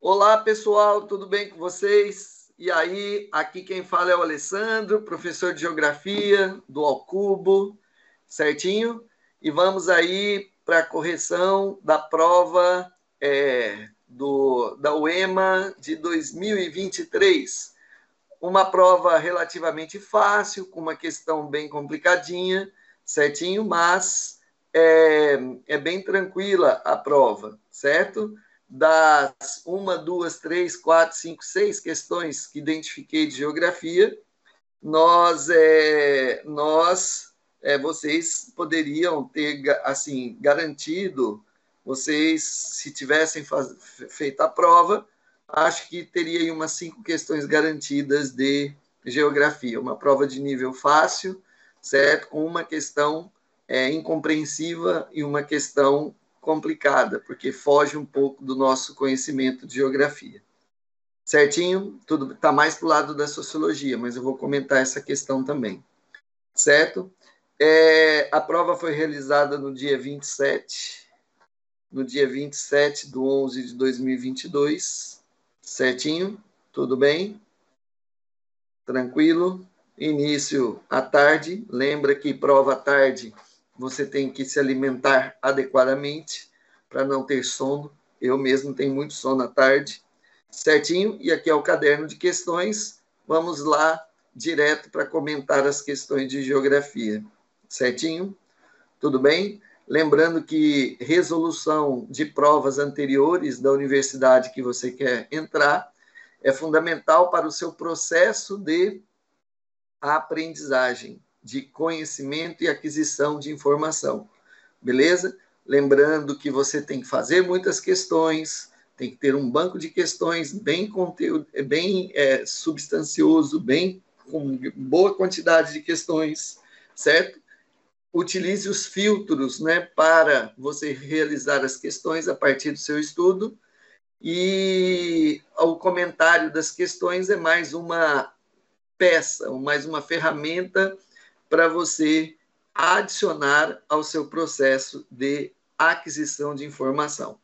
Olá, pessoal, tudo bem com vocês? E aí, aqui quem fala é o Alessandro, professor de Geografia do Alcubo, certinho? E vamos aí para a correção da prova da UEMA de 2023. Uma prova relativamente fácil, com uma questão bem complicadinha, certinho? Mas é bem tranquila a prova, certo? Das 1, 2, 3, 4, 5, 6 questões que identifiquei de geografia, vocês poderiam ter assim garantido, vocês se tivessem feito a prova, acho que teria aí umas 5 questões garantidas de geografia, uma prova de nível fácil, certo? Com uma questão incompreensiva e uma questão complicada, porque foge um pouco do nosso conhecimento de geografia. Certinho? Tudo está mais para o lado da sociologia, mas eu vou comentar essa questão também. Certo? A prova foi realizada no dia 27 de 11 de 2022. Certinho? Tudo bem? Tranquilo? Início à tarde. Lembra que prova à tarde você tem que se alimentar adequadamente para não ter sono. Eu mesmo tenho muito sono à tarde. Certinho? E aqui é o caderno de questões. Vamos lá direto para comentar as questões de geografia. Certinho? Tudo bem? Lembrando que resolução de provas anteriores da universidade que você quer entrar é fundamental para o seu processo de aprendizagem, de conhecimento e aquisição de informação. Beleza? Lembrando que você tem que fazer muitas questões, tem que ter um banco de questões bem conteúdo, bem substancioso, bem com boa quantidade de questões, certo? Utilize os filtros, né, para você realizar as questões a partir do seu estudo, e o comentário das questões é mais uma peça, mais uma ferramenta para você adicionar ao seu processo de aquisição de informação.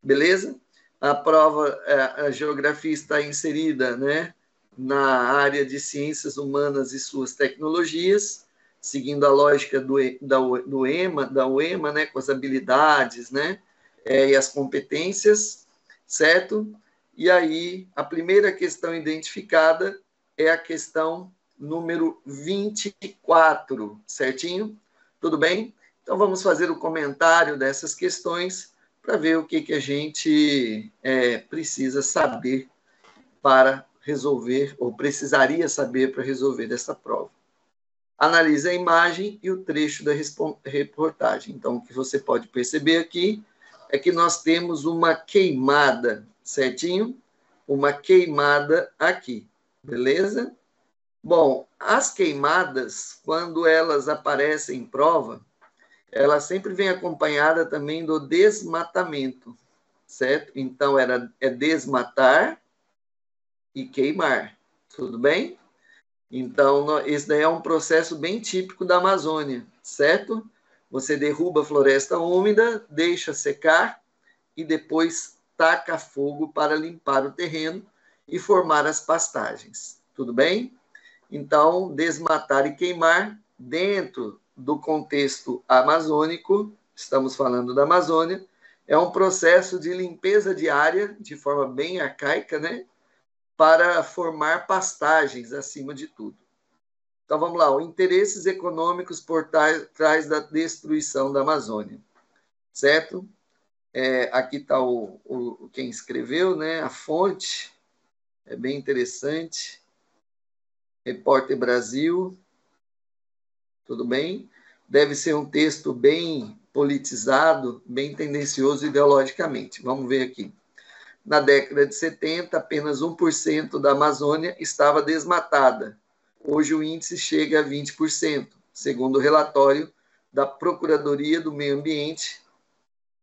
Beleza? A prova, a geografia está inserida, né, na área de ciências humanas e suas tecnologias, seguindo a lógica do UEMA, né, com as habilidades, né, e as competências, certo? E aí, a primeira questão identificada é a questão número 24, certinho? Tudo bem? Então, vamos fazer o comentário dessas questões para ver o que a gente precisa saber para resolver, ou precisaria saber para resolver essa prova. Analise a imagem e o trecho da reportagem. Então, o que você pode perceber aqui é que nós temos uma queimada, certinho? Uma queimada aqui, beleza? Bom, as queimadas, quando elas aparecem em prova, ela sempre vem acompanhada também do desmatamento, certo? Então, é desmatar e queimar, tudo bem? Então, esse daí é um processo bem típico da Amazônia, certo? Você derruba a floresta úmida, deixa secar e depois taca fogo para limpar o terreno e formar as pastagens, tudo bem? Então, desmatar e queimar dentro do contexto amazônico, estamos falando da Amazônia, é um processo de limpeza diária, de forma bem arcaica, né? Para formar pastagens, acima de tudo. Então, vamos lá. Interesses econômicos por trás da destruição da Amazônia, certo? Aqui está quem escreveu, né? A fonte é bem interessante. Repórter Brasil, tudo bem? Deve ser um texto bem politizado, bem tendencioso ideologicamente. Vamos ver aqui. Na década de 70, apenas 1% da Amazônia estava desmatada. Hoje o índice chega a 20%, segundo o relatório da Procuradoria do Meio Ambiente,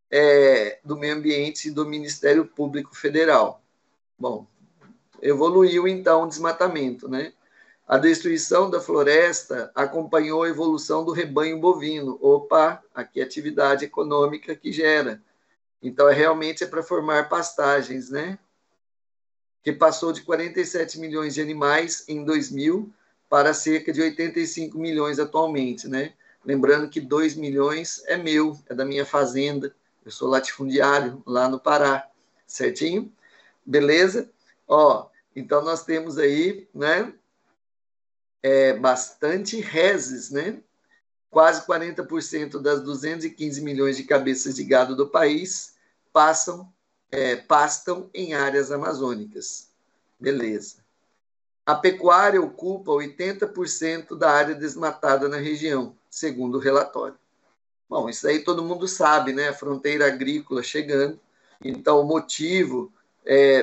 e do Ministério Público Federal. Bom, evoluiu então o desmatamento, né? A destruição da floresta acompanhou a evolução do rebanho bovino. Opa, aqui é atividade econômica que gera. Então, realmente é para formar pastagens, né? que passou de 47 milhões de animais em 2000 para cerca de 85 milhões atualmente, né? Lembrando que 2 milhões é meu, é da minha fazenda, eu sou latifundiário lá no Pará, certinho? Beleza? Ó, então nós temos aí, né, bastante reses, né? Quase 40% das 215 milhões de cabeças de gado do país pastam em áreas amazônicas. Beleza. A pecuária ocupa 80% da área desmatada na região, segundo o relatório. Bom, isso aí todo mundo sabe, né? A fronteira agrícola chegando. Então, o motivo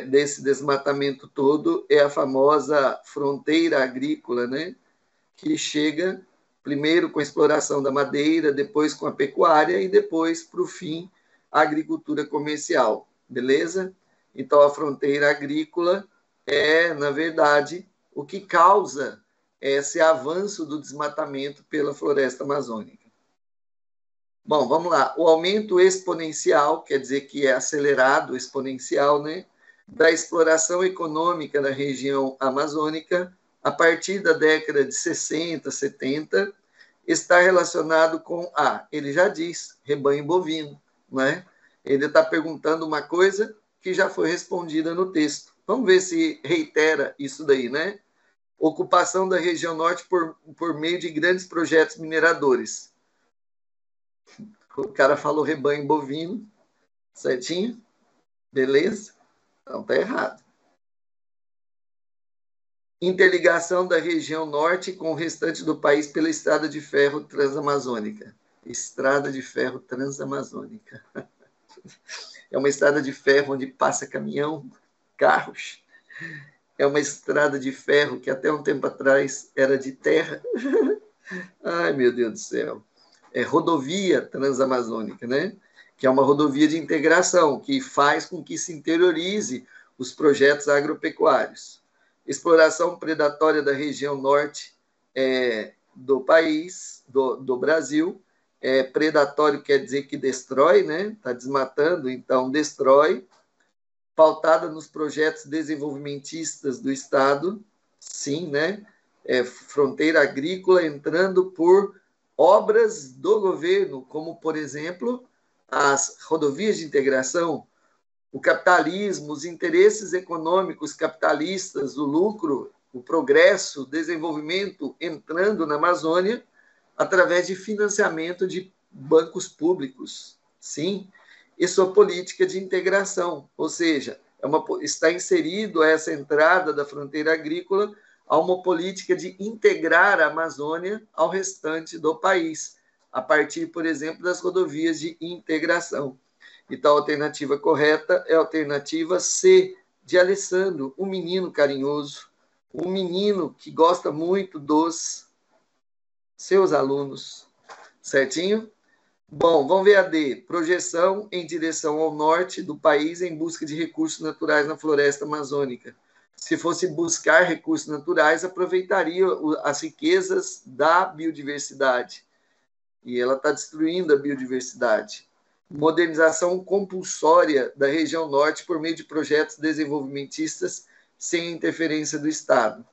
desse desmatamento todo é a famosa fronteira agrícola, né? Que chega primeiro com a exploração da madeira, depois com a pecuária e depois, para o fim, a agricultura comercial. Beleza? Então, a fronteira agrícola é, na verdade, o que causa esse avanço do desmatamento pela floresta amazônica. Bom, vamos lá. O aumento exponencial, quer dizer que é acelerado, exponencial, né, da exploração econômica da região amazônica, a partir da década de 60, 70, está relacionado com, ele já diz, rebanho bovino, né? Ele está perguntando uma coisa que já foi respondida no texto. Vamos ver se reitera isso daí, né? Ocupação da região norte por meio de grandes projetos mineradores. O cara falou rebanho bovino, certinho? Beleza? Então tá errado. Interligação da região norte com o restante do país pela estrada de ferro transamazônica. Estrada de ferro transamazônica. É uma estrada de ferro onde passa caminhão, carros. É uma estrada de ferro que até um tempo atrás era de terra. Ai, meu Deus do céu. É rodovia transamazônica, né? Que é uma rodovia de integração que faz com que se interiorize os projetos agropecuários. Exploração predatória da região norte do país, do Brasil. Predatório quer dizer que destrói, né? Está desmatando, então destrói. Pautada nos projetos desenvolvimentistas do Estado, sim, né? Fronteira agrícola entrando por obras do governo, como, por exemplo, as rodovias de integração, o capitalismo, os interesses econômicos capitalistas, o lucro, o progresso, o desenvolvimento entrando na Amazônia através de financiamento de bancos públicos, sim, e sua política de integração, ou seja, está inserido essa entrada da fronteira agrícola a uma política de integrar a Amazônia ao restante do país, a partir, por exemplo, das rodovias de integração. Então, a alternativa correta é a alternativa C, de Alessandro, um menino carinhoso, um menino que gosta muito dos seus alunos. Certinho? Bom, vamos ver a D. Projeção em direção ao norte do país em busca de recursos naturais na floresta amazônica. Se fosse buscar recursos naturais, aproveitaria as riquezas da biodiversidade. E ela está destruindo a biodiversidade. Modernização compulsória da região norte por meio de projetos desenvolvimentistas sem interferência do Estado.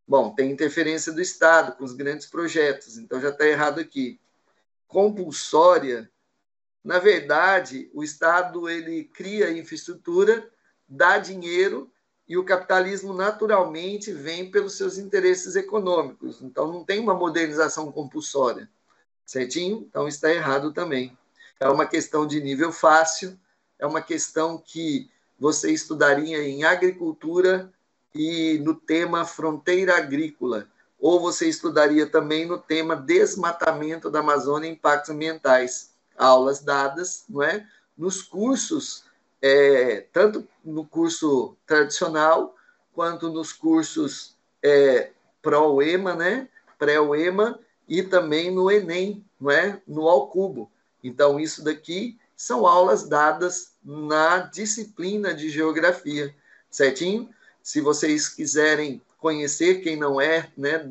Bom, tem interferência do Estado com os grandes projetos, então já está errado aqui. Compulsória, na verdade, o Estado ele cria infraestrutura, dá dinheiro e o capitalismo naturalmente vem pelos seus interesses econômicos. Então, não tem uma modernização compulsória, certinho? Então, está errado também. É uma questão de nível fácil, é uma questão que você estudaria em agricultura e no tema fronteira agrícola, ou você estudaria também no tema desmatamento da Amazônia e impactos ambientais. Aulas dadas, não é? Nos cursos, tanto no curso tradicional, quanto nos cursos pró-UEMA, né? Pré-UEMA, e também no Enem, não é? No ao cubo. Então, isso daqui são aulas dadas na disciplina de geografia, certinho? Se vocês quiserem conhecer, quem não é, né,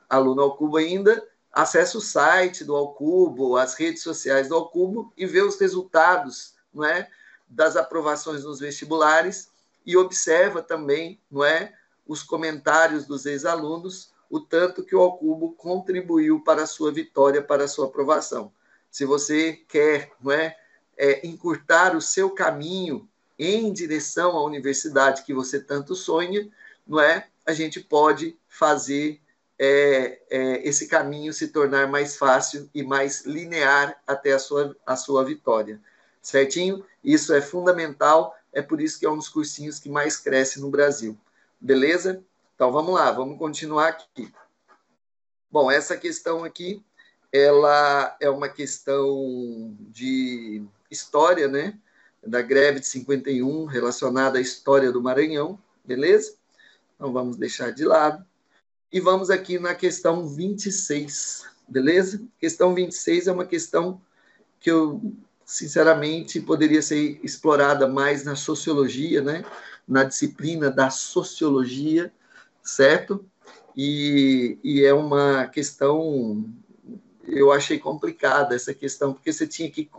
aluno ao cubo ainda, acesse o site do Ao Cubo, as redes sociais do Ao Cubo e vê os resultados, não é, das aprovações nos vestibulares e observa também, não é, os comentários dos ex-alunos, o tanto que o Alcubo contribuiu para a sua vitória, para a sua aprovação. Se você quer, não é, encurtar o seu caminho em direção à universidade que você tanto sonha, não é? A gente pode fazer esse caminho se tornar mais fácil e mais linear até a sua vitória. Certinho? Isso é fundamental, é por isso que é um dos cursinhos que mais cresce no Brasil. Beleza? Então, vamos lá, vamos continuar aqui. Bom, essa questão aqui, ela é uma questão de história, né? Da greve de 51, relacionada à história do Maranhão, beleza? Então, vamos deixar de lado. E vamos aqui na questão 26, beleza? Questão 26 é uma questão que eu, sinceramente, poderia ser explorada mais na sociologia, né? Na disciplina da sociologia, certo? E é uma questão, eu achei complicada essa questão, porque você tinha que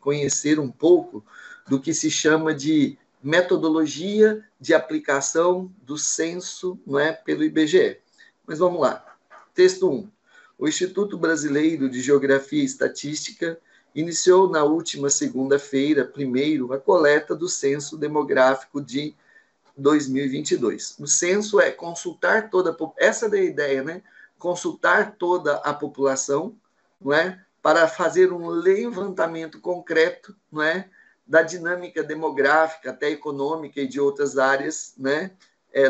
conhecer um pouco do que se chama de metodologia de aplicação do censo, não é, pelo IBGE. Mas vamos lá. Texto 1. O Instituto Brasileiro de Geografia e Estatística iniciou na última segunda-feira, primeiro, a coleta do Censo Demográfico de 2022. O censo é consultar toda essa é a ideia, né? Consultar toda a população, não é? Para fazer um levantamento concreto, não é? Da dinâmica demográfica, até econômica e de outras áreas, né?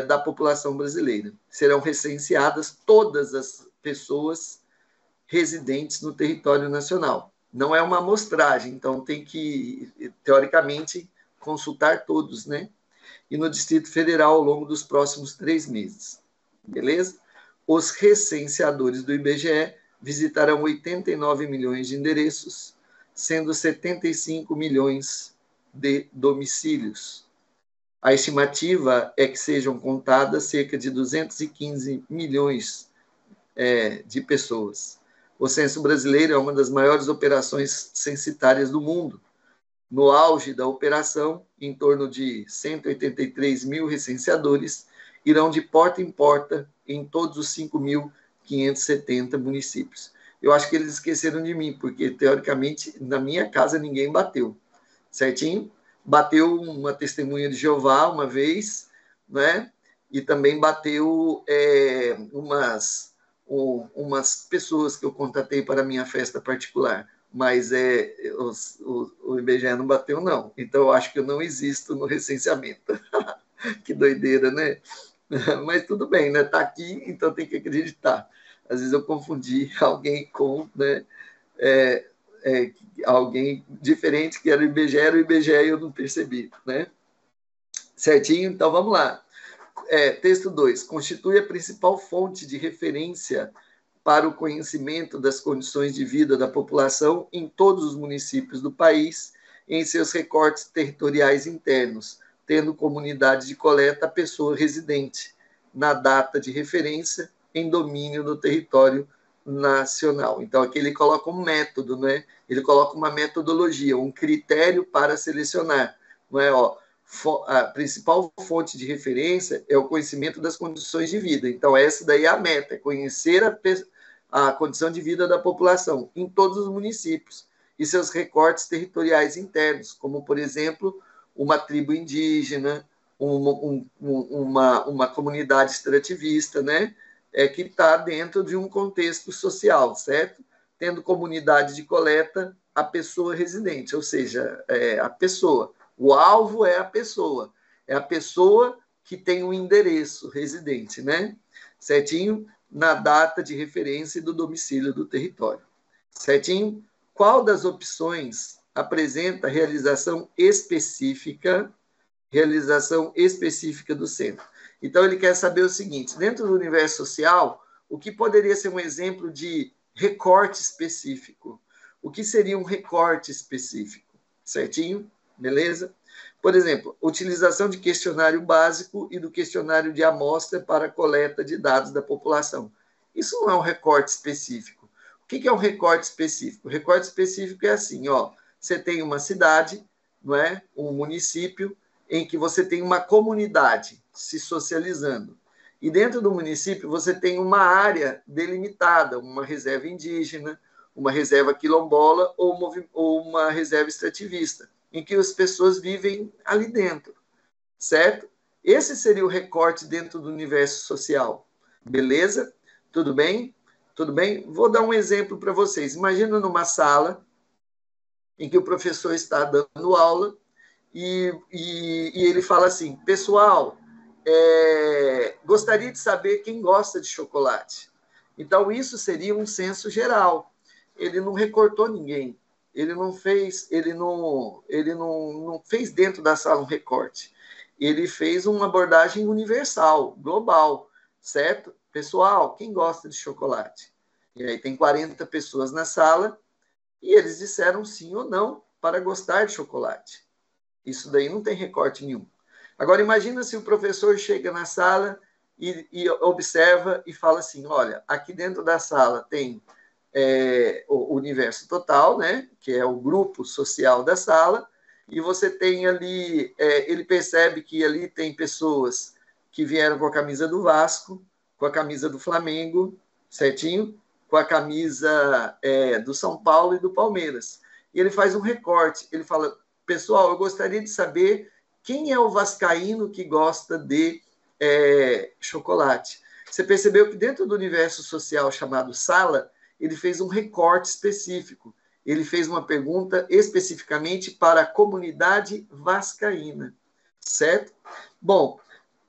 Da população brasileira. Serão recenseadas todas as pessoas residentes no território nacional. Não é uma amostragem, então tem que, teoricamente, consultar todos, né? E no Distrito Federal ao longo dos próximos 3 meses. Beleza? Os recenseadores do IBGE visitarão 89 milhões de endereços, sendo 75 milhões de domicílios. A estimativa é que sejam contadas cerca de 215 milhões de pessoas. O censo brasileiro é uma das maiores operações censitárias do mundo. No auge da operação, em torno de 183 mil recenseadores irão de porta em porta em todos os 5.570 municípios. Eu acho que eles esqueceram de mim, porque, teoricamente, na minha casa ninguém bateu, certinho? Bateu uma testemunha de Jeová uma vez, né? E também bateu umas pessoas que eu contatei para a minha festa particular. Mas o IBGE não bateu, não. Então, eu acho que eu não existo no recenseamento. Que doideira, né? Mas tudo bem, né? Está aqui, então tem que acreditar. Às vezes eu confundi alguém com, né, alguém diferente que era o IBGE e eu não percebi, né? Certinho? Então, vamos lá. Texto 2. Constitui a principal fonte de referência para o conhecimento das condições de vida da população em todos os municípios do país, em seus recortes territoriais internos, tendo comunidade de coleta a pessoa residente, na data de referência, em domínio do território nacional. Então, aqui ele coloca um método, né? Ele coloca uma metodologia, um critério para selecionar. Não é, a principal fonte de referência é o conhecimento das condições de vida. Então, essa daí é a meta, é conhecer a condição de vida da população em todos os municípios e seus recortes territoriais internos, como, por exemplo, uma tribo indígena, uma comunidade extrativista, né? Que está dentro de um contexto social, certo? Tendo comunidade de coleta, a pessoa residente, ou seja, a pessoa. O alvo é a pessoa que tem um endereço residente, né? Certinho? Na data de referência e do domicílio do território. Certinho? Qual das opções apresenta realização específica do centro? Então, ele quer saber o seguinte: dentro do universo social, o que poderia ser um exemplo de recorte específico? O que seria um recorte específico? Certinho? Beleza? Por exemplo, utilização de questionário básico e do questionário de amostra para coleta de dados da população. Isso não é um recorte específico. O que é um recorte específico? O recorte específico é assim, ó, você tem uma cidade, não é? Um município em que você tem uma comunidade se socializando. E dentro do município você tem uma área delimitada, uma reserva indígena, uma reserva quilombola ou uma reserva extrativista, em que as pessoas vivem ali dentro, certo? Esse seria o recorte dentro do universo social. Beleza? Tudo bem? Tudo bem? Vou dar um exemplo para vocês. Imagina numa sala em que o professor está dando aula e ele fala assim, pessoal, gostaria de saber quem gosta de chocolate. Então, isso seria um censo geral. Ele não recortou ninguém. Ele não fez dentro da sala um recorte. Ele fez uma abordagem universal, global, certo? Pessoal, quem gosta de chocolate? E aí tem 40 pessoas na sala e eles disseram sim ou não para gostar de chocolate. Isso daí não tem recorte nenhum. Agora, imagina se o professor chega na sala e observa e fala assim, olha, aqui dentro da sala tem o universo total, né, que é o grupo social da sala, e você tem ali, ele percebe que ali tem pessoas que vieram com a camisa do Vasco, com a camisa do Flamengo, certinho? Com a camisa do São Paulo e do Palmeiras. E ele faz um recorte, ele fala, pessoal, eu gostaria de saber quem é o vascaíno que gosta de chocolate. Você percebeu que dentro do universo social chamado sala, ele fez um recorte específico. Ele fez uma pergunta especificamente para a comunidade vascaína, certo? Bom,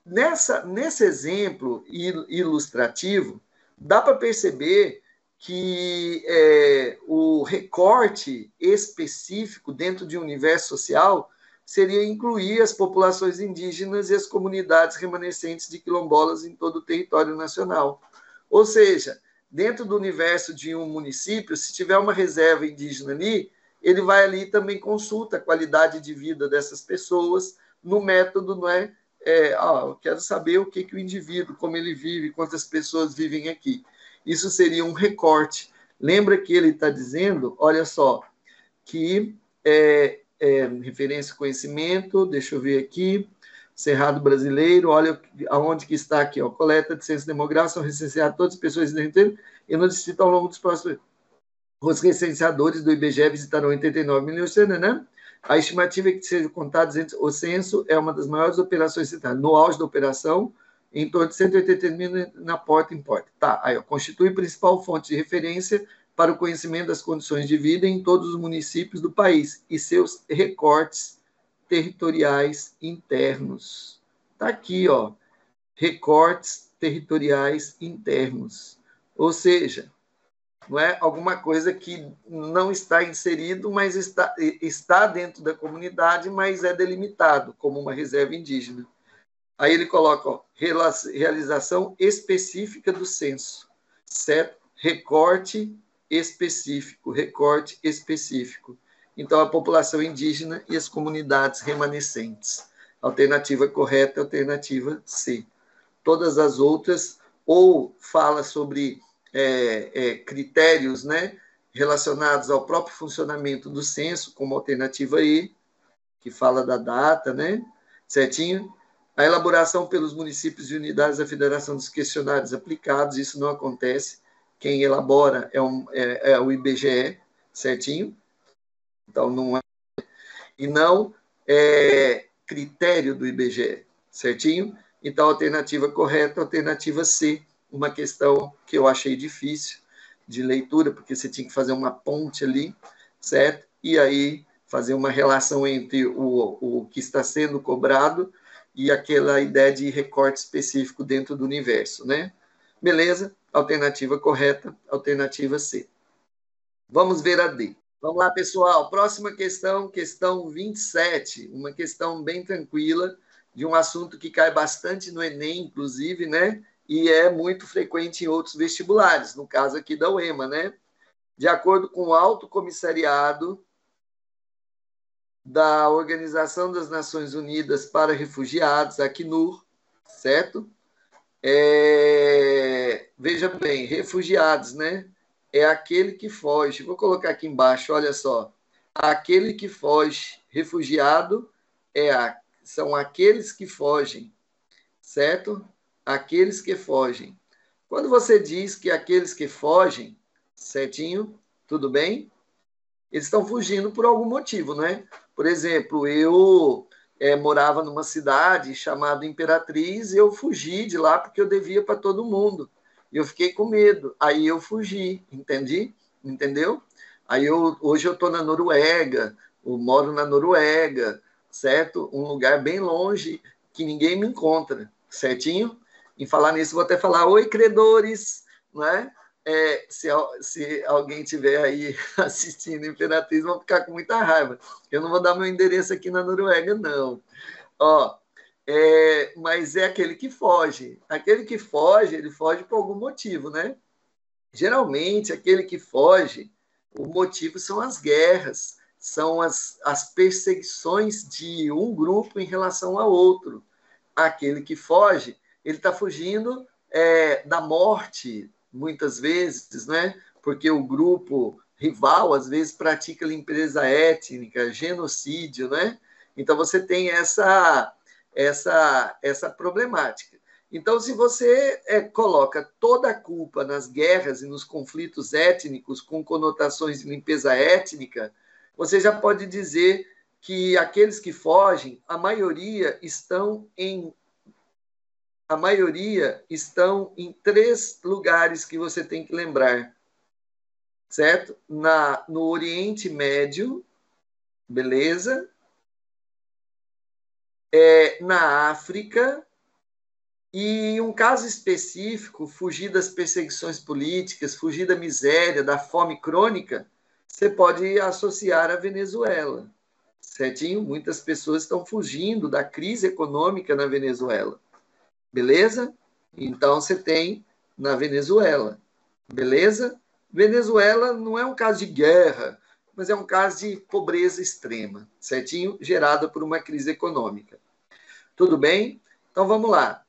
nesse exemplo ilustrativo, dá para perceber que o recorte específico dentro de um universo social seria incluir as populações indígenas e as comunidades remanescentes de quilombolas em todo o território nacional. Ou seja, dentro do universo de um município, se tiver uma reserva indígena ali, ele vai ali e também consulta a qualidade de vida dessas pessoas no método, não é? Eu quero saber o que o indivíduo, como ele vive, quantas pessoas vivem aqui. Isso seria um recorte. Lembra que ele está dizendo, olha só, que referência ao conhecimento, deixa eu ver aqui, Cerrado Brasileiro, olha aonde que está aqui, ó, coleta de censo demográfico, são recenseadas todas as pessoas inteiro e no distrito ao longo dos próximos. Os recenseadores do IBGE visitarão 89 milhões, né? A estimativa é que sejam contados entre o censo é uma das maiores operações citadas. No auge da operação, em torno de 180 mil na porta em porta. Tá, aí, ó, constitui principal fonte de referência para o conhecimento das condições de vida em todos os municípios do país e seus recortes territoriais internos. Tá aqui, ó, recortes territoriais internos. Ou seja, não é alguma coisa que não está inserido, mas está dentro da comunidade, mas é delimitado como uma reserva indígena. Aí ele coloca, ó, realização específica do censo, certo? Recorte específico, recorte específico. Então, a população indígena e as comunidades remanescentes. Alternativa correta, alternativa C. Todas as outras, ou fala sobre critérios, né, relacionados ao próprio funcionamento do censo, como alternativa E, que fala da data, né, certinho? A elaboração pelos municípios e unidades da federação dos questionários aplicados, isso não acontece. Quem elabora é o IBGE, certinho? Então, não é. E não é critério do IBGE, certinho? Então, a alternativa correta, a alternativa C, uma questão que eu achei difícil de leitura, porque você tinha que fazer uma ponte ali, certo? E aí fazer uma relação entre o que está sendo cobrado e aquela ideia de recorte específico dentro do universo, né? Beleza? Alternativa correta, alternativa C. Vamos ver a D. Vamos lá, pessoal. Próxima questão, questão 27. Uma questão bem tranquila, de um assunto que cai bastante no Enem, inclusive, né? E é muito frequente em outros vestibulares, no caso aqui da UEMA, né? De acordo com o Alto Comissariado da Organização das Nações Unidas para Refugiados, Acnur, certo? Veja bem, refugiados, né? É aquele que foge. Vou colocar aqui embaixo, olha só. aquele que foge. Refugiado são aqueles que fogem, certo? Aqueles que fogem. Quando você diz que aqueles que fogem, certinho? Tudo bem? Eles estão fugindo por algum motivo, né? Por exemplo, eu morava numa cidade chamada Imperatriz e eu fugi de lá porque eu devia para todo mundo. E eu fiquei com medo. Aí eu fugi, entendeu? Hoje eu estou na Noruega, eu moro na Noruega, certo? Um lugar bem longe que ninguém me encontra, certinho? Em falar nisso, vou até falar, oi, credores, né? Se alguém tiver aí assistindo Imperatriz, vão ficar com muita raiva. Eu não vou dar meu endereço aqui na Noruega, não. Ó, mas é aquele que foge. Aquele que foge, ele foge por algum motivo, né? Geralmente, aquele que foge, o motivo são as guerras, são as perseguições de um grupo em relação a outro. Aquele que foge, ele está fugindo da morte, muitas vezes, né? Porque o grupo rival, às vezes, pratica limpeza étnica, genocídio, né? Então, você tem essa problemática. Então, se você coloca toda a culpa nas guerras e nos conflitos étnicos com conotações de limpeza étnica, você já pode dizer que aqueles que fogem, a maioria estão em três lugares que você tem que lembrar, certo? No Oriente Médio, beleza? Na África, e um caso específico, fugir das perseguições políticas, fugir da miséria, da fome crônica, você pode associar à Venezuela, certinho? Muitas pessoas estão fugindo da crise econômica na Venezuela, beleza? Então, você tem na Venezuela, beleza? Venezuela não é um caso de guerra, mas é um caso de pobreza extrema, certinho? Gerada por uma crise econômica. Tudo bem? Então, vamos lá.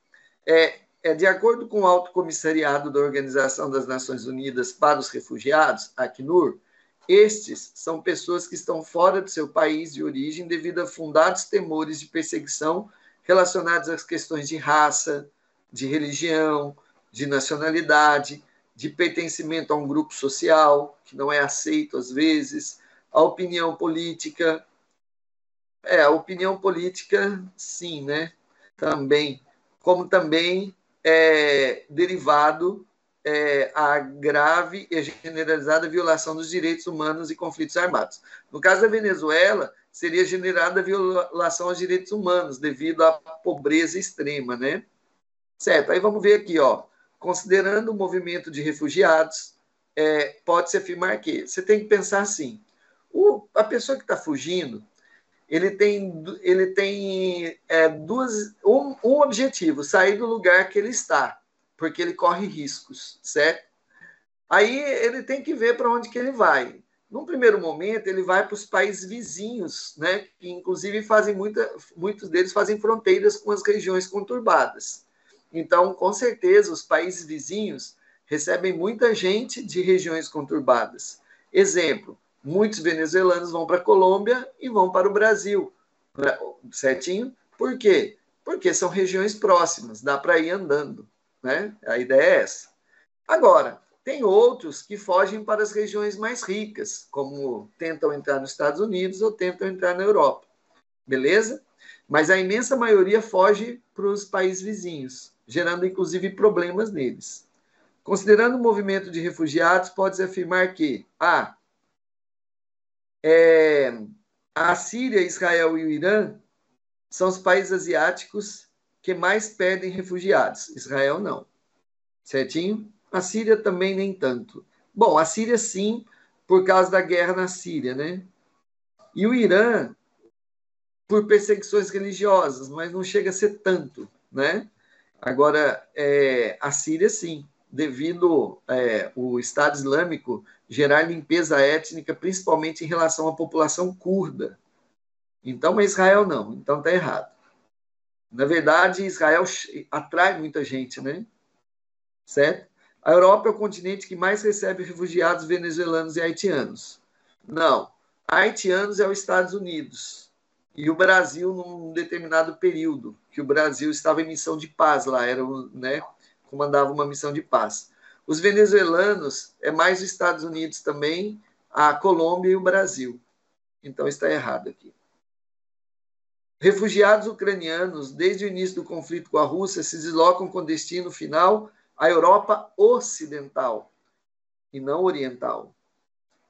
De acordo com o Alto Comissariado da Organização das Nações Unidas para os Refugiados, Acnur, estes são pessoas que estão fora do seu país de origem devido a fundados temores de perseguição relacionados às questões de raça, de religião, de nacionalidade, de pertencimento a um grupo social, que não é aceito às vezes, a opinião política. A opinião política, sim, né? Também. Como também derivado a grave e generalizada violação dos direitos humanos e conflitos armados. No caso da Venezuela, seria generada a violação aos direitos humanos devido à pobreza extrema, né? Certo, aí vamos ver aqui, ó. Considerando o movimento de refugiados, pode-se afirmar que você tem que pensar assim: a pessoa que está fugindo, ele tem um objetivo, sair do lugar que ele está, porque ele corre riscos, certo? Aí ele tem que ver para onde que ele vai. Num primeiro momento, ele vai para os países vizinhos, né? Que inclusive muitos deles fazem fronteiras com as regiões conturbadas. Então, com certeza, os países vizinhos recebem muita gente de regiões conturbadas. Exemplo, muitos venezuelanos vão para a Colômbia e vão para o Brasil, certinho? Por quê? Porque são regiões próximas, dá para ir andando, né? A ideia é essa. Agora, tem outros que fogem para as regiões mais ricas, como tentam entrar nos Estados Unidos ou tentam entrar na Europa, beleza? Mas a imensa maioria foge para os países vizinhos, gerando inclusive problemas neles. Considerando o movimento de refugiados, pode-se afirmar que a Síria, Israel e o Irã são os países asiáticos que mais perdem refugiados. Israel não. Certinho? A Síria também nem tanto. Bom, a Síria sim, por causa da guerra na Síria, né? E o Irã, por perseguições religiosas, mas não chega a ser tanto, né? Agora, a Síria sim, devido o Estado Islâmico gerar limpeza étnica, principalmente em relação à população curda. Então, mas Israel não, então está errado. Na verdade, Israel atrai muita gente, né? Certo? A Europa é o continente que mais recebe refugiados venezuelanos e haitianos. Não. Haitianos é os Estados Unidos. E o Brasil, num determinado período, que o Brasil estava em missão de paz lá, era, né, comandava uma missão de paz. Os venezuelanos é mais os Estados Unidos também, a Colômbia e o Brasil. Então está errado aqui. Refugiados ucranianos, desde o início do conflito com a Rússia, se deslocam com destino final à Europa Ocidental e não Oriental.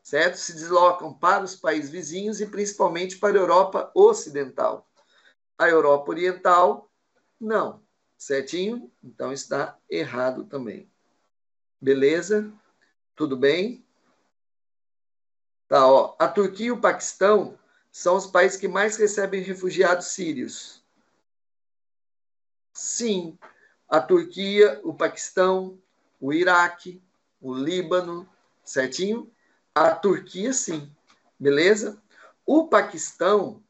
Certo? Se deslocam para os países vizinhos e principalmente para a Europa Ocidental. A Europa Oriental, não. Certinho? Então está errado também. Beleza? Tudo bem? Tá, ó. A Turquia e o Paquistão são os países que mais recebem refugiados sírios. Sim, a Turquia, o Paquistão, o Iraque, o Líbano, certinho? A Turquia, sim, beleza? O Paquistão,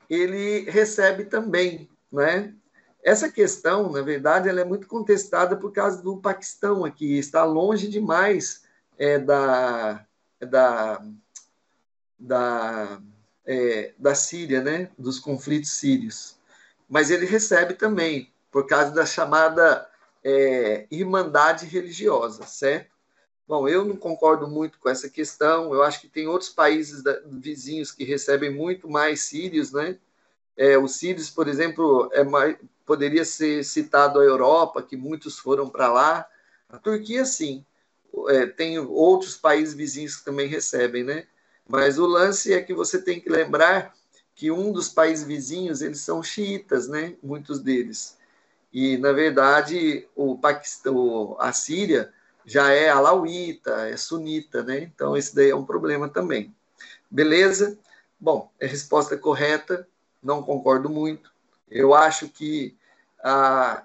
ele recebe também, né? Essa questão, na verdade, ela é muito contestada por causa do Paquistão aqui, está longe demais da Síria, né? Dos conflitos sírios. Mas ele recebe também, por causa da chamada irmandade religiosa, certo? Bom, eu não concordo muito com essa questão. Eu acho que tem outros países vizinhos que recebem muito mais sírios, né? Os sírios, por exemplo, poderia ser citado a Europa, que muitos foram para lá. A Turquia, sim. Tem outros países vizinhos que também recebem, né? Mas o lance é que você tem que lembrar que um dos países vizinhos, eles são xiitas, né? Muitos deles. E, na verdade, o Paquistão, a Síria já é alauíta, é sunita, né? Então, esse daí é um problema também. Beleza? Bom, é a resposta correta, não concordo muito. Eu acho que a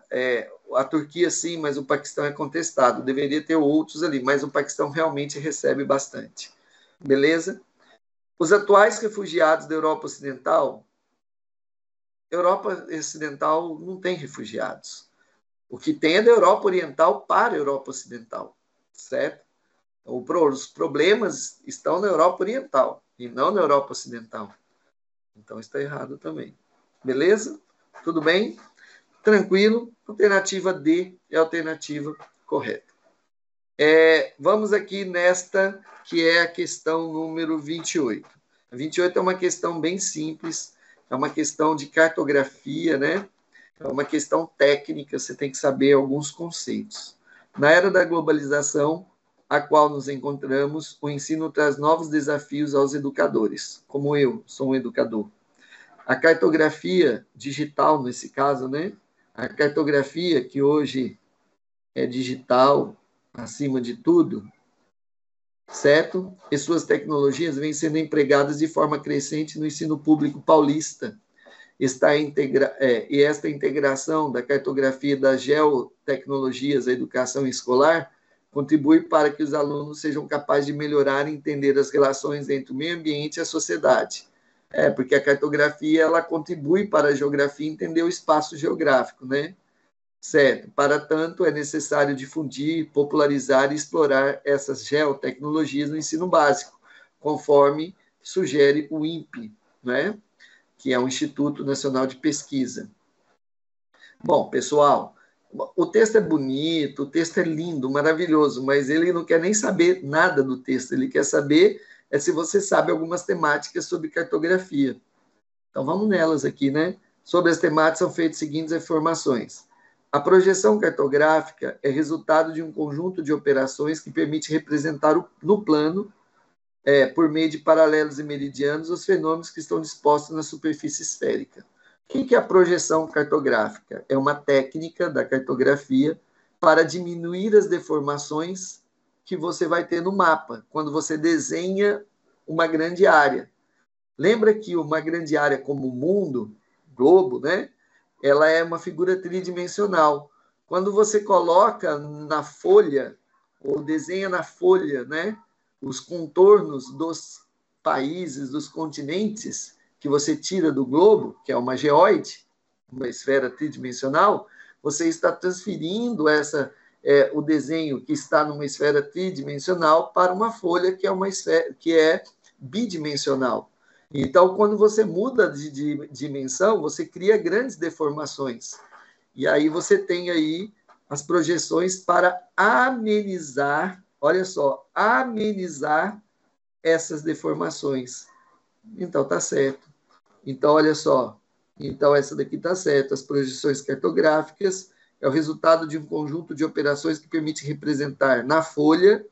Turquia, sim, mas o Paquistão é contestado. Deveria ter outros ali, mas o Paquistão realmente recebe bastante. Beleza? Os atuais refugiados da Europa Ocidental não tem refugiados. O que tem é da Europa Oriental para a Europa Ocidental, certo? Então, os problemas estão na Europa Oriental e não na Europa Ocidental. Então está errado também. Beleza? Tudo bem? Tranquilo? Alternativa D é a alternativa correta. Vamos aqui nesta, que é a questão número 28. A 28 é uma questão bem simples, é uma questão de cartografia, né? É uma questão técnica, você tem que saber alguns conceitos. Na era da globalização, a qual nos encontramos, o ensino traz novos desafios aos educadores, como eu sou um educador. A cartografia digital, nesse caso, né? A cartografia que hoje é digital, acima de tudo, certo? E suas tecnologias vêm sendo empregadas de forma crescente no ensino público paulista. E esta integração da cartografia das geotecnologias à educação escolar contribui para que os alunos sejam capazes de melhorar e entender as relações entre o meio ambiente e a sociedade. Porque a cartografia ela contribui para a geografia entender o espaço geográfico, né? Certo. Para tanto, é necessário difundir, popularizar e explorar essas geotecnologias no ensino básico, conforme sugere o INPE, né? Que é o Instituto Nacional de Pesquisa. Bom, pessoal, o texto é bonito, o texto é lindo, maravilhoso, mas ele não quer nem saber nada do texto, ele quer saber se você sabe algumas temáticas sobre cartografia. Então, vamos nelas aqui, né? Sobre as temáticas são feitas as seguintes informações. A projeção cartográfica é resultado de um conjunto de operações que permite representar no plano, por meio de paralelos e meridianos, os fenômenos que estão dispostos na superfície esférica. O que é a projeção cartográfica? É uma técnica da cartografia para diminuir as deformações que você vai ter no mapa, quando você desenha uma grande área. Lembra que uma grande área como o mundo, globo, né? Ela é uma figura tridimensional. Quando você coloca na folha, ou desenha na folha, né, os contornos dos países, dos continentes, que você tira do globo, que é uma geóide, uma esfera tridimensional, você está transferindo o desenho que está numa esfera tridimensional para uma folha que é uma esfera que é bidimensional. Então, quando você muda de dimensão, você cria grandes deformações. E aí você tem aí as projeções para amenizar, olha só, amenizar essas deformações. Então, tá certo. Então, olha só. Então, essa daqui tá certo. As projeções cartográficas é o resultado de um conjunto de operações que permite representar na folha,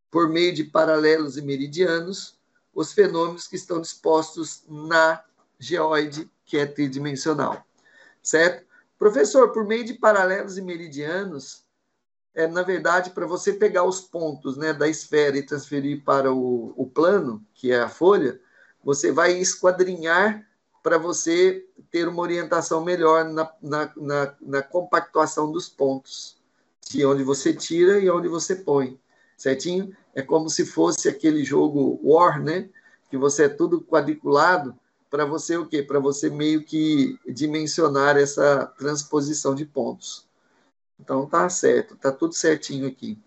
por meio de paralelos e meridianos, os fenômenos que estão dispostos na geóide, que é tridimensional. Certo? Professor, por meio de paralelos e meridianos, na verdade, para você pegar os pontos, né, da esfera e transferir para o plano, que é a folha, você vai esquadrinhar para você ter uma orientação melhor na compactuação dos pontos, de onde você tira e onde você põe, certinho? É como se fosse aquele jogo War, né, que você é tudo quadriculado, para você o quê? Para você meio que dimensionar essa transposição de pontos. Então tá certo, tá tudo certinho aqui.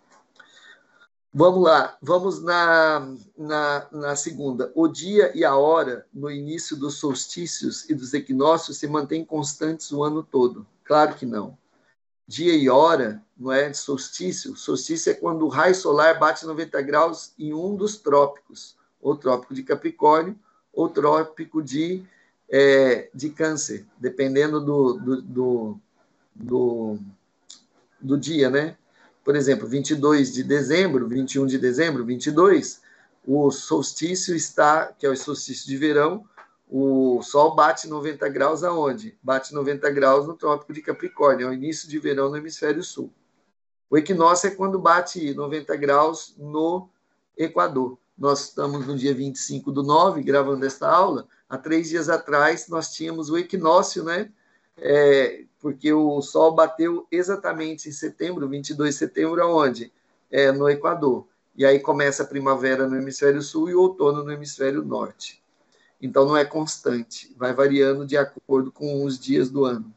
Vamos lá, vamos na segunda. O dia e a hora no início dos solstícios e dos equinócios se mantêm constantes o ano todo? Claro que não. Dia e hora não é solstício. Solstício é quando o raio solar bate 90 graus em um dos trópicos, ou trópico de Capricórnio, ou trópico de Câncer, dependendo do dia, né? Por exemplo, 22 de dezembro, 21 de dezembro, 22, o solstício está, que é o solstício de verão, o Sol bate 90 graus aonde? Bate 90 graus no Trópico de Capricórnio, é o início de verão no hemisfério sul. O equinócio é quando bate 90 graus no Equador. Nós estamos no dia 25/9, gravando esta aula. Há 3 dias atrás, nós tínhamos o equinócio, né? Porque o Sol bateu exatamente em setembro, 22 de setembro, aonde? No Equador. E aí começa a primavera no hemisfério sul e o outono no hemisfério norte. Então, não é constante, vai variando de acordo com os dias do ano.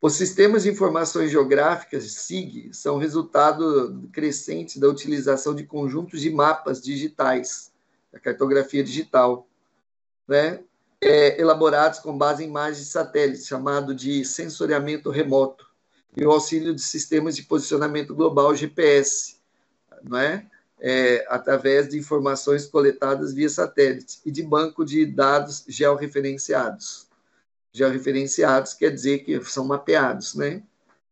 Os sistemas de informações geográficas, SIG, são resultado crescente da utilização de conjuntos de mapas digitais, da cartografia digital, né? Elaborados com base em imagens de satélites, chamado de sensoriamento remoto, e o auxílio de sistemas de posicionamento global, GPS, não é? Através de informações coletadas via satélites e de banco de dados georreferenciados. Georreferenciados quer dizer que são mapeados, né?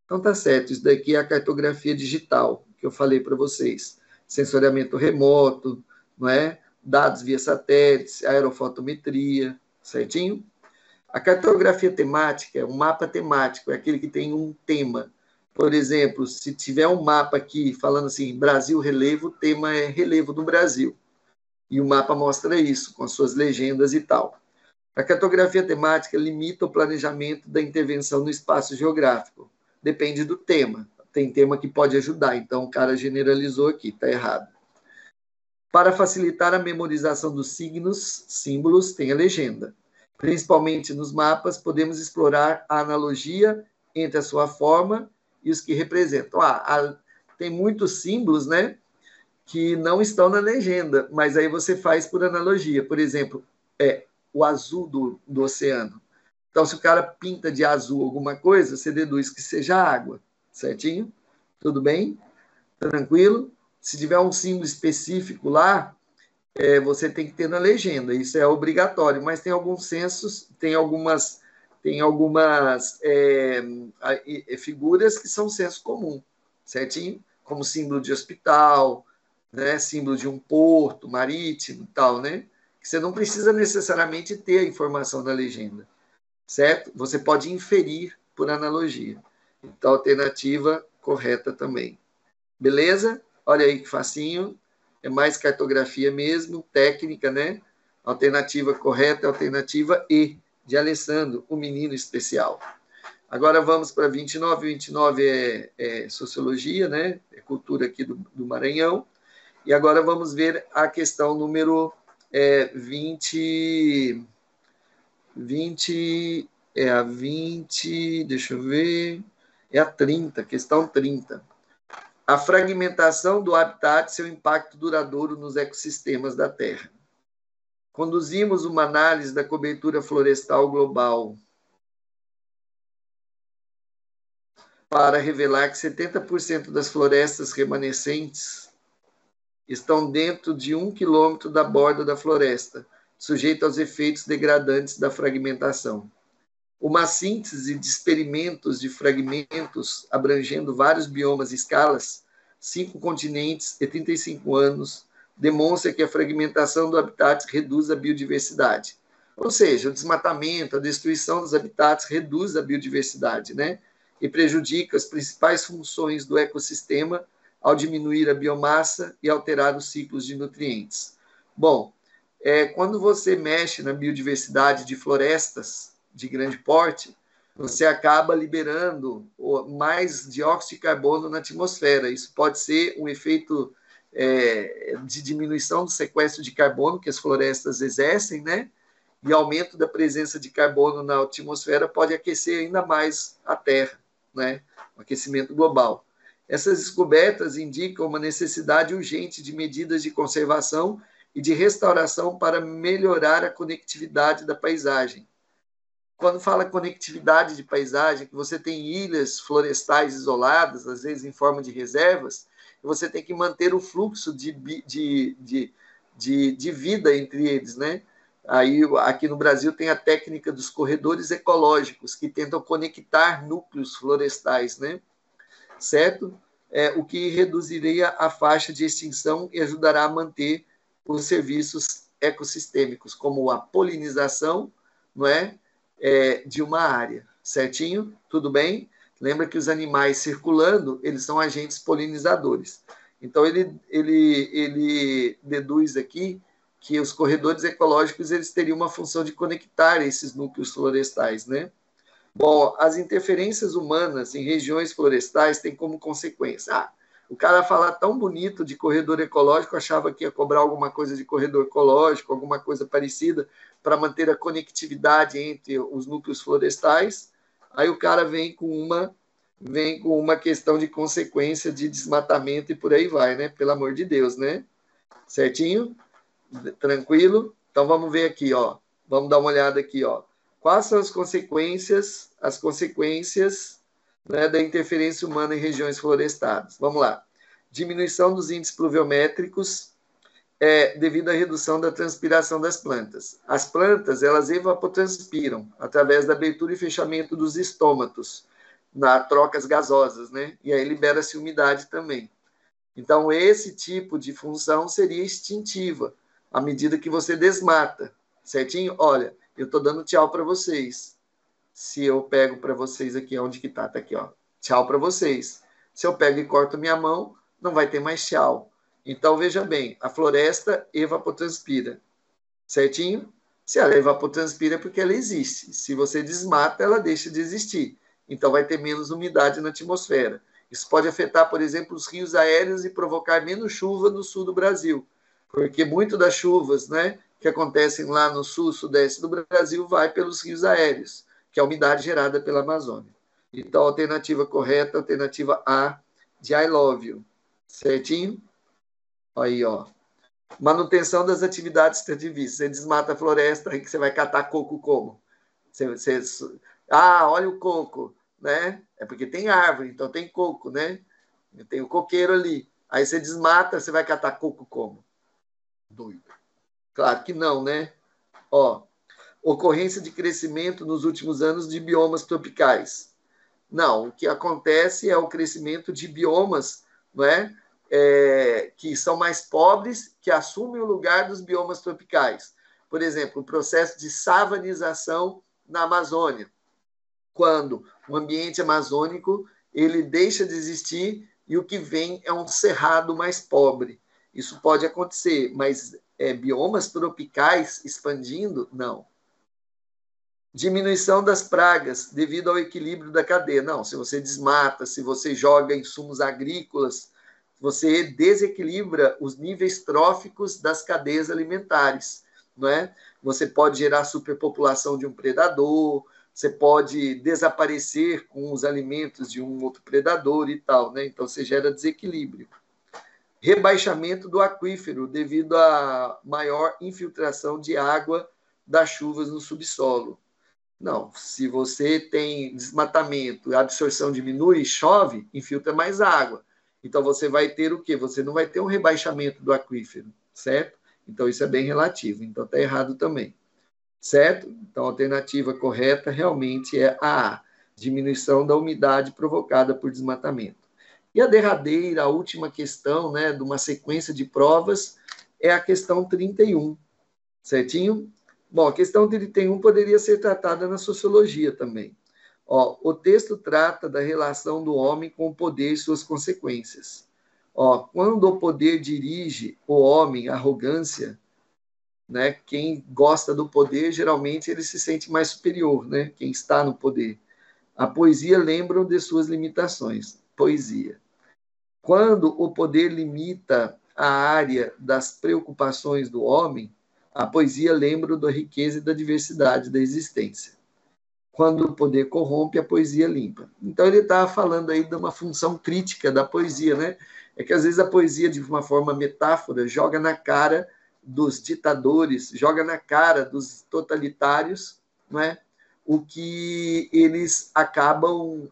Então tá certo, isso daqui é a cartografia digital que eu falei para vocês. Sensoriamento remoto, não é? Dados via satélites, aerofotometria, certinho? A cartografia temática é um mapa temático, é aquele que tem um tema. Por exemplo, se tiver um mapa aqui falando assim, Brasil relevo, o tema é relevo do Brasil. E o mapa mostra isso, com as suas legendas e tal. A cartografia temática limita o planejamento da intervenção no espaço geográfico. Depende do tema. Tem tema que pode ajudar, então o cara generalizou aqui, está errado. Para facilitar a memorização dos signos, símbolos, tem a legenda. Principalmente nos mapas, podemos explorar a analogia entre a sua forma e os que representam. Tem muitos símbolos, né, que não estão na legenda, mas aí você faz por analogia. Por exemplo, o azul do oceano. Então, se o cara pinta de azul alguma coisa, você deduz que seja água, certinho? Tudo bem? Tranquilo? Se tiver um símbolo específico lá, você tem que ter na legenda, isso é obrigatório, mas tem alguns censos, tem algumas figuras que são senso comum, certinho? Como símbolo de hospital, né? Símbolo de um porto marítimo e tal, né? Que você não precisa necessariamente ter a informação da legenda, certo? Você pode inferir por analogia. Então, alternativa correta também. Beleza? Olha aí que facinho. É mais cartografia mesmo, técnica, né? Alternativa correta, alternativa E, de Alessandro, o menino especial. Agora vamos para 29. 29 é sociologia, né? É cultura aqui do Maranhão. E agora vamos ver a questão número 20. Deixa eu ver. É a 30, questão 30. A fragmentação do habitat e seu impacto duradouro nos ecossistemas da Terra. conduzimos uma análise da cobertura florestal global para revelar que 70% das florestas remanescentes estão dentro de 1 quilômetro da borda da floresta, sujeita aos efeitos degradantes da fragmentação. Uma síntese de experimentos de fragmentos abrangendo vários biomas e escalas, 5 continentes e 35 anos, demonstra que a fragmentação do habitat reduz a biodiversidade. Ou seja, o desmatamento, a destruição dos habitats reduz a biodiversidade, né? E prejudica as principais funções do ecossistema ao diminuir a biomassa e alterar os ciclos de nutrientes. Bom, quando você mexe na biodiversidade de florestas de grande porte, você acaba liberando mais dióxido de carbono na atmosfera. Isso pode ser um efeito de diminuição do sequestro de carbono que as florestas exercem, né? E aumento da presença de carbono na atmosfera pode aquecer ainda mais a Terra, né? O aquecimento global. Essas descobertas indicam uma necessidade urgente de medidas de conservação e de restauração para melhorar a conectividade da paisagem. Quando fala conectividade de paisagem, que você tem ilhas florestais isoladas, às vezes em forma de reservas, e você tem que manter o fluxo de vida entre eles, né? Aí, aqui no Brasil, tem a técnica dos corredores ecológicos, que tentam conectar núcleos florestais, né? Certo? O que reduziria a faixa de extinção e ajudará a manter os serviços ecossistêmicos, como a polinização, não é? De uma área, certinho? Tudo bem? Lembra que os animais circulando, eles são agentes polinizadores. Então, ele deduz aqui que os corredores ecológicos eles teriam uma função de conectar esses núcleos florestais, né? Bom, as interferências humanas em regiões florestais têm como consequência... o cara fala tão bonito de corredor ecológico, achava que ia cobrar alguma coisa de corredor ecológico, alguma coisa parecida, para manter a conectividade entre os núcleos florestais. Aí o cara vem com uma questão de consequência de desmatamento e por aí vai, né? Pelo amor de Deus, né? Certinho? Tranquilo? Então vamos ver aqui, ó. Vamos dar uma olhada aqui, ó. Quais são as consequências, né, da interferência humana em regiões florestadas? Vamos lá. Diminuição dos índices pluviométricos devido à redução da transpiração das plantas. As plantas, elas evapotranspiram através da abertura e fechamento dos estômatos, nas trocas gasosas, né? E aí libera-se umidade também. Então, esse tipo de função seria extintiva, à medida que você desmata, certinho? Olha, eu estou dando tchau para vocês. Se eu pego para vocês aqui, onde que tá? Tá aqui, ó. Tchau para vocês. Se eu pego e corto minha mão, não vai ter mais tchau. Então, veja bem, a floresta evapotranspira, certinho? Se ela evapotranspira é porque ela existe. Se você desmata, ela deixa de existir. Então, vai ter menos umidade na atmosfera. Isso pode afetar, por exemplo, os rios aéreos e provocar menos chuva no sul do Brasil, porque muito das chuvas, né, que acontecem lá no sul, sudeste do Brasil, vai pelos rios aéreos, que é a umidade gerada pela Amazônia. Então, a alternativa correta, a alternativa A, de I love you. Certinho? Aí, ó. Manutenção das atividades extrativistas. Você desmata a floresta, aí que você vai catar coco como? Olha o coco, né? É porque tem árvore, então tem coco, né? Tem o coqueiro ali. Aí você desmata, você vai catar coco como? Doido. Claro que não, né? Ó, ocorrência de crescimento nos últimos anos de biomas tropicais. Não, o que acontece é o crescimento de biomas, não é? Que são mais pobres, que assumem o lugar dos biomas tropicais. Por exemplo, o processo de savanização na Amazônia, quando o ambiente amazônico ele deixa de existir e o que vem é um cerrado mais pobre. Isso pode acontecer, mas biomas tropicais expandindo, não. Diminuição das pragas devido ao equilíbrio da cadeia. Não, se você desmata, se você joga insumos agrícolas, você desequilibra os níveis tróficos das cadeias alimentares, não é? Você pode gerar superpopulação de um predador, você pode desaparecer com os alimentos de um outro predador e tal, né? Então você gera desequilíbrio. rebaixamento do aquífero devido à maior infiltração de água das chuvas no subsolo. Não, se você tem desmatamento, a absorção diminui, chove, infiltra mais água. Então você vai ter o quê? Você não vai ter um rebaixamento do aquífero, certo? Então isso é bem relativo, então está errado também, certo? Então a alternativa correta realmente é a diminuição da umidade provocada por desmatamento. E a derradeira, a última questão, né, de uma sequência de provas, é a questão 31, certinho? Bom, a questão 31 poderia ser tratada na sociologia também. Ó, o texto trata da relação do homem com o poder e suas consequências. Ó, quando o poder dirige o homem à arrogância, né, quem gosta do poder, geralmente ele se sente mais superior, né, quem está no poder. A poesia lembra de suas limitações. Poesia. Quando o poder limita a área das preocupações do homem, a poesia lembra da riqueza e da diversidade da existência. Quando o poder corrompe, a poesia limpa. Então ele estava falando aí de uma função crítica da poesia, né? É que às vezes a poesia, de uma forma metáfora, joga na cara dos ditadores, joga na cara dos totalitários, não é? O que eles acabam,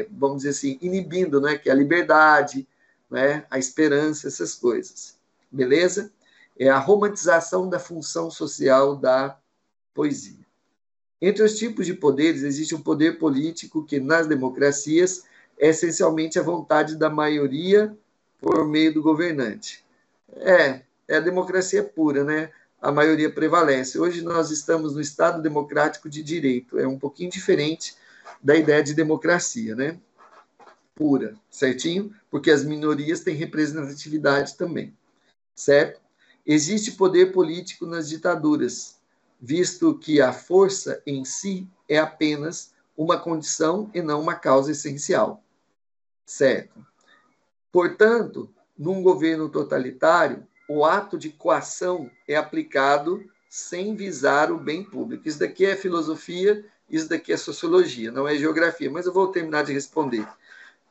vamos dizer assim, inibindo, né? Que é a liberdade, né? A esperança, essas coisas. Beleza? É a romantização da função social da poesia. Entre os tipos de poderes, existe um poder político que, nas democracias, é essencialmente a vontade da maioria por meio do governante. É a democracia pura, né? A maioria prevalece. Hoje nós estamos no Estado democrático de direito. É um pouquinho diferente da ideia de democracia, né? Pura, certinho? Porque as minorias têm representatividade também, certo? Existe poder político nas ditaduras, visto que a força em si é apenas uma condição e não uma causa essencial, certo? Portanto, num governo totalitário, o ato de coação é aplicado sem visar o bem público. Isso daqui é filosofia, isso daqui é sociologia, não é geografia, mas eu vou terminar de responder,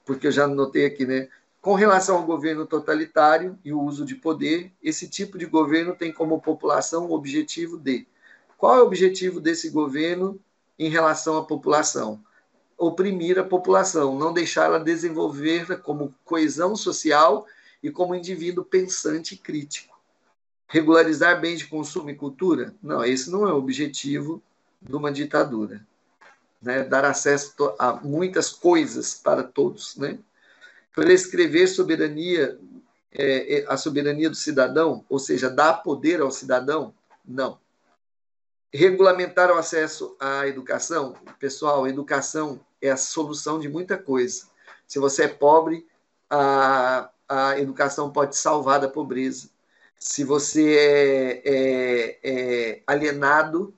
porque eu já notei aqui, né? Com relação ao governo totalitário e o uso de poder, esse tipo de governo tem como população o objetivo de... Qual é o objetivo desse governo em relação à população? Oprimir a população, não deixá-la desenvolver como coesão social e como indivíduo pensante e crítico. Regularizar bens de consumo e cultura? Não, esse não é o objetivo de uma ditadura. Né? Dar acesso a muitas coisas para todos, né? Prescrever soberania, a soberania do cidadão, ou seja, dar poder ao cidadão? Não. Regulamentar o acesso à educação? Pessoal, educação é a solução de muita coisa. Se você é pobre, a educação pode te salvar da pobreza. Se você é alienado,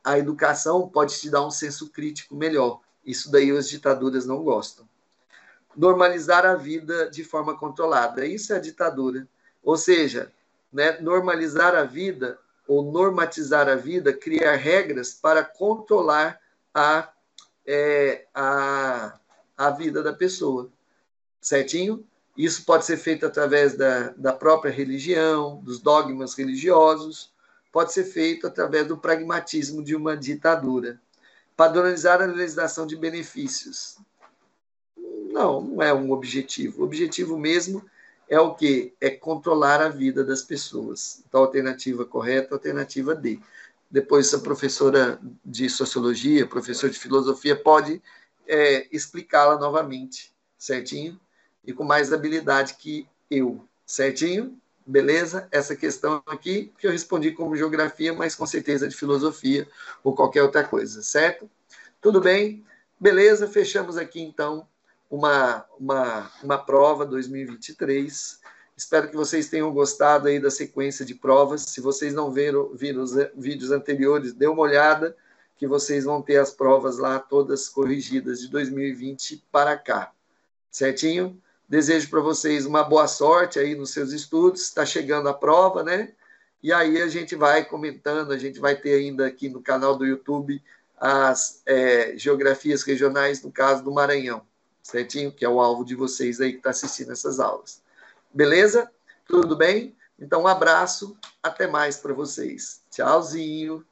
a educação pode te dar um senso crítico melhor. Isso daí as ditaduras não gostam. Normalizar a vida de forma controlada. Isso é a ditadura. Ou seja, né, normalizar a vida ou normatizar a vida, criar regras para controlar a vida da pessoa. Certinho? Isso pode ser feito através da própria religião, dos dogmas religiosos, pode ser feito através do pragmatismo de uma ditadura. Padronizar a legislação de benefícios. Não é um objetivo. O objetivo mesmo é o quê? É controlar a vida das pessoas. Então, a alternativa correta, a alternativa D. Depois, a professora de sociologia, professor de filosofia, pode explicá-la novamente, certinho? E com mais habilidade que eu, certinho? Beleza? Essa questão aqui, que eu respondi como geografia, mas com certeza de filosofia ou qualquer outra coisa, certo? Tudo bem? Beleza, fechamos aqui, então, uma prova 2023. Espero que vocês tenham gostado aí da sequência de provas. Se vocês não viram os vídeos anteriores, dê uma olhada, que vocês vão ter as provas lá todas corrigidas de 2020 para cá. Certinho? Desejo para vocês uma boa sorte aí nos seus estudos. Está chegando a prova, né? E aí a gente vai comentando, a gente vai ter ainda aqui no canal do YouTube as geografias regionais, no caso do Maranhão, certinho? Que é o alvo de vocês aí que está assistindo essas aulas. Beleza? Tudo bem? Então, um abraço, até mais para vocês. Tchauzinho.